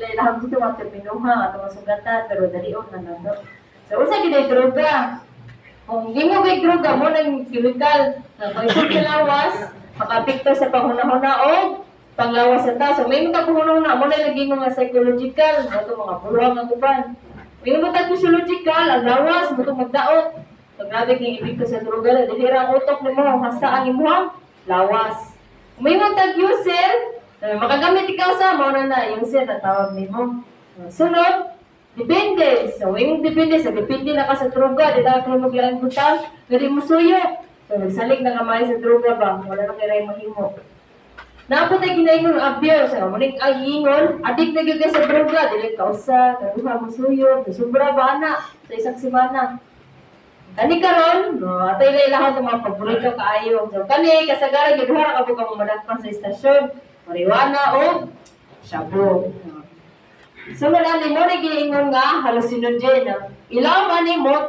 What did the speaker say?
Dahil laham dito mga terminuha, ato masugatan, pero dalion na nando. So, usa gid ay droga. Kung di mo may droga mo ng chemical, na pag-isip sa lawas, makapikto sa panghuna-huna o panglawas sa ta. So, may mga panghuna-huna, mo na lagi mga psychological, mo ito mga puluhang ang uban. May mga physiological, ang lawas, mo ito magdaot. So, grabe kayong epekto sa droga, dihira ang utok ni mo, hasta ang imuhang lawas. Kung may mga user, makagamit ikaw sa mo na user na tawag ni mo. Sunod, depende. So, yung depende na ka sa droga, di na ka maglaan butang, gari mo suyo. So, nagsalig na kamay sa droga ba? Wala na kaya mahimo. Naapot na ginaingon abuse. So, muling ang ingon, adik na gagay sa droga, dili ka usa, karuha mo suyo, sobra ba na sa isang semana. Kani karon, no, atay lailahon ng mga paborito kaayo. So, kani kasagaran gyud hara ka mo madakpan sa istasyon, marijuana o shabu. So, wala ni mo na giingon nga hallucinogen. Ilaw man ni mo